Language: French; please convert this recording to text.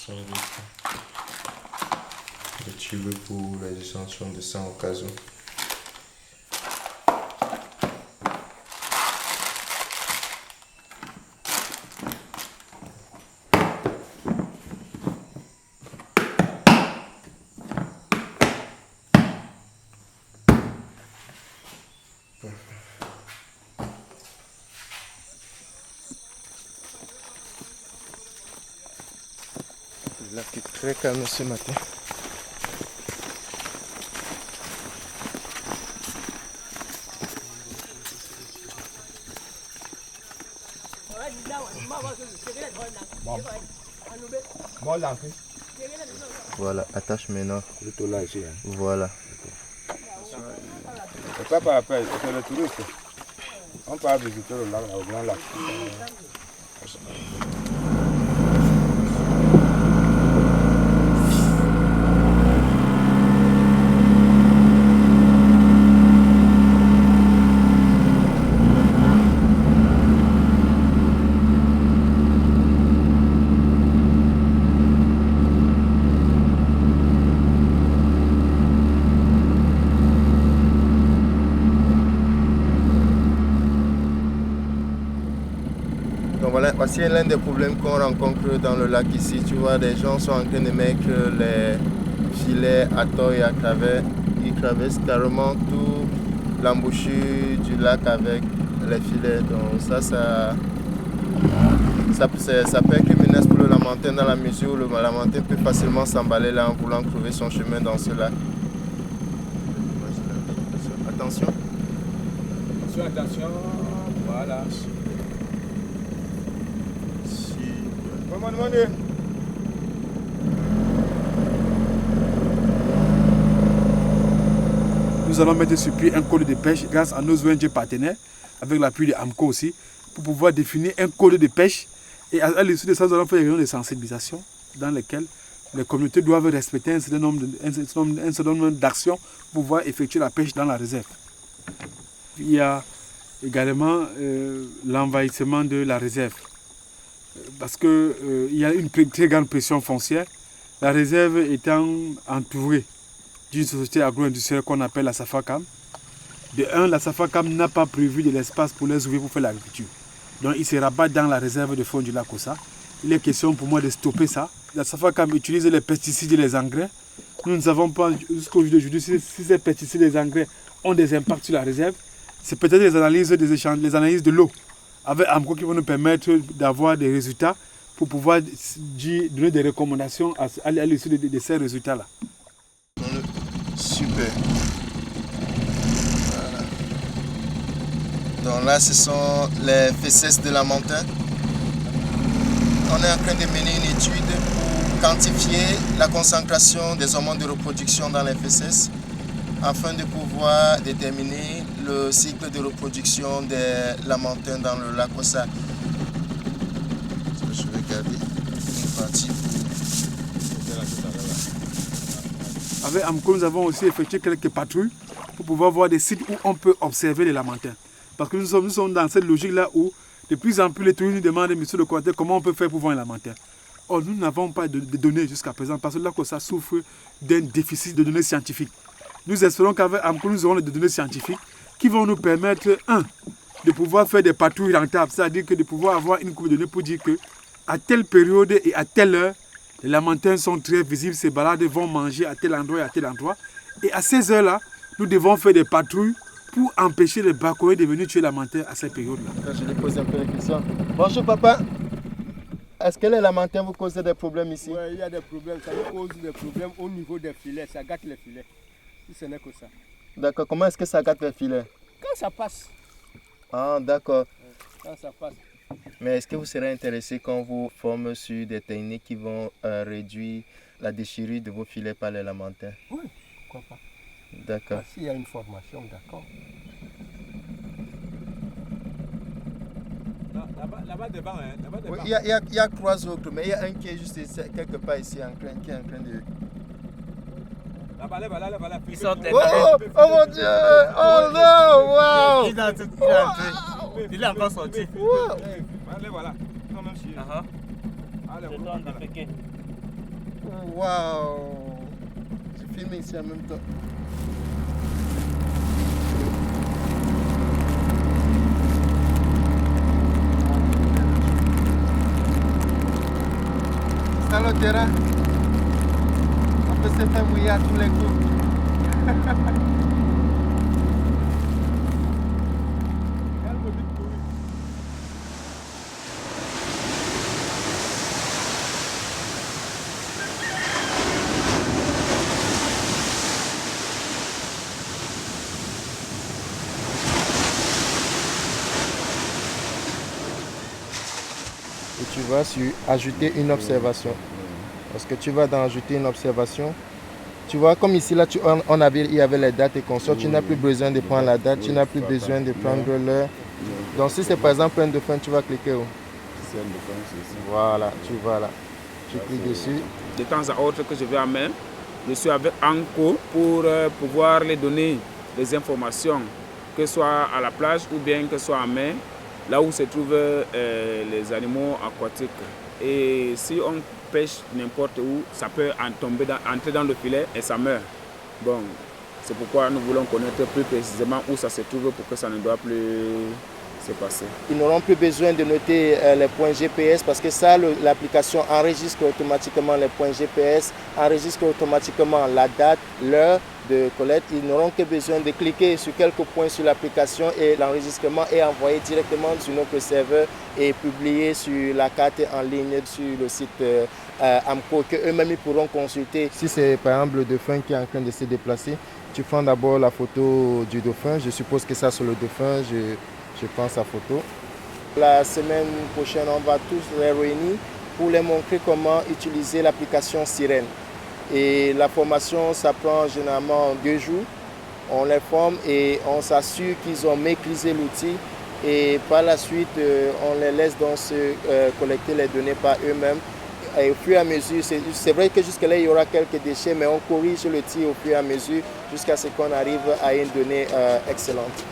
sont les tubes pour les extensions de sang au cas où. Le lac est très calme ce matin. Voilà, attache maintenant. Plutôt là ici. Voilà. Et pas par après, c'est le touriste. On peut visiter le lac, le grand lac. Donc voilà, voici l'un des problèmes qu'on rencontre dans le lac ici. Tu vois, des gens sont en train de mettre les filets à tort et à travers. Ils traversent carrément tout l'embouchure du lac avec les filets. Donc ça peut être menace pour le Lamentin dans la mesure où le Lamentin peut facilement s'emballer là en voulant trouver son chemin dans ce lac. Attention. Attention, voilà. Nous allons mettre sur pied un code de pêche grâce à nos ONG partenaires, avec l'appui de AMCO aussi, pour pouvoir définir un code de pêche. Et à l'issue de ça, nous allons faire des réunions de sensibilisation dans lesquelles les communautés doivent respecter un certain nombre d'actions pour pouvoir effectuer la pêche dans la réserve. Il y a également l'envahissement de la réserve. Parce qu'il y a une très grande pression foncière, la réserve étant entourée d'une société agro-industrielle qu'on appelle la Safacam. De un, la Safacam n'a pas prévu de l'espace pour les ouvriers pour faire l'agriculture. Donc ils se rabattent dans la réserve de fond du lac Ossa. Il est question pour moi de stopper ça. La Safacam utilise les pesticides et les engrais. Nous ne savons pas jusqu'au jour d'aujourd'hui si ces pesticides et les engrais ont des impacts sur la réserve. C'est peut-être les analyses de l'eau avec AMCO qui vont nous permettre d'avoir des résultats pour pouvoir donner des recommandations à l'issue de ces résultats-là. Super. Voilà. Donc là, ce sont les fesses de Lamentin. On est en train de mener une étude pour quantifier la concentration des hormones de reproduction dans les fesses afin de pouvoir déterminer le cycle de reproduction des lamantins dans le lac Ossa. Je vais garder une partie pour... Avec AMCO, nous avons aussi effectué quelques patrouilles pour pouvoir voir des sites où on peut observer les lamantins. Parce que nous sommes dans cette logique-là où de plus en plus les touristes nous demandent, monsieur le coordinateur, comment on peut faire pour voir un lamentin. Or, nous n'avons pas de données jusqu'à présent parce que le lac Ossa souffre d'un déficit de données scientifiques. Nous espérons qu'avec AMCO, nous aurons des données scientifiques qui vont nous permettre, de pouvoir faire des patrouilles rentables, c'est-à-dire que de pouvoir avoir une coupe de données pour dire qu'à telle période et à telle heure, les lamantins sont très visibles, ces balades vont manger à tel endroit et à tel endroit. Et à ces heures-là, nous devons faire des patrouilles pour empêcher les braconniers de venir tuer les lamantins à cette période-là. Je lui pose un peu de questions. Bonjour papa. Est-ce que les lamantins vous causent des problèmes ici? Oui, il y a des problèmes. Ça nous cause des problèmes au niveau des filets. Ça gâte les filets. Si ce n'est que ça. D'accord. Comment est-ce que ça gâte les filets? Quand ça passe. Ah, d'accord. Quand ça passe. Mais est-ce que vous serez intéressé qu'on vous forme sur des techniques qui vont réduire la déchirure de vos filets par les lamantins? Oui, pourquoi pas. D'accord. S'il y a une formation, d'accord. Là-bas devant, hein. Là-bas devant. Oui, il y a 3 autres, mais il y a un qui est juste quelque part ici, qui est en train de... Là-bas. Ils sont Oh mon Dieu! Oh non! Wow! Il est encore sorti. Allez, voilà. Non, même si. C'est toi, on a fait. Waouh! Je filme ici en même temps. C'est le terrain. On peut se faire mouiller à tous les coups. Et tu vas sur ajouter une observation. Parce que tu vas dans ajouter une observation. Tu vois, comme ici, là, il y avait les dates et consorts. Tu n'as plus besoin de prendre la date, tu n'as plus besoin de prendre l'heure. Donc, si c'est par exemple un dauphin, tu vas cliquer où? C'est un dauphin, c'est ici. Voilà, tu vois là. Tu cliques dessus. De temps à autre que je vais en mer, je suis avec Anko pour pouvoir les donner des informations, que ce soit à la plage ou bien que ce soit en mer, là où se trouvent les animaux aquatiques. Et si on pêche n'importe où, ça peut entrer dans le filet et ça meurt. Bon, c'est pourquoi nous voulons connaître plus précisément où ça se trouve pour que ça ne doit plus se passer. Ils n'auront plus besoin de noter les points GPS parce que ça, l'application enregistre automatiquement les points GPS, enregistre automatiquement la date, l'heure de collecte. Ils n'auront que besoin de cliquer sur quelques points sur l'application et l'enregistrement est envoyé directement sur notre serveur et publié sur la carte en ligne sur le site AMCO que eux-mêmes pourront consulter. Si c'est par exemple le dauphin qui est en train de se déplacer, tu prends d'abord la photo du dauphin. Je suppose que ça c'est le dauphin. Je prends sa photo. La semaine prochaine, on va tous les réunir pour les montrer comment utiliser l'application Sirène. Et la formation, ça prend généralement 2 jours. On les forme et on s'assure qu'ils ont maîtrisé l'outil. Et par la suite, on les laisse donc se collecter les données par eux-mêmes. Et au fur et à mesure, c'est vrai que jusque-là, il y aura quelques déchets, mais on corrige le tir au fur et à mesure jusqu'à ce qu'on arrive à une donnée excellente.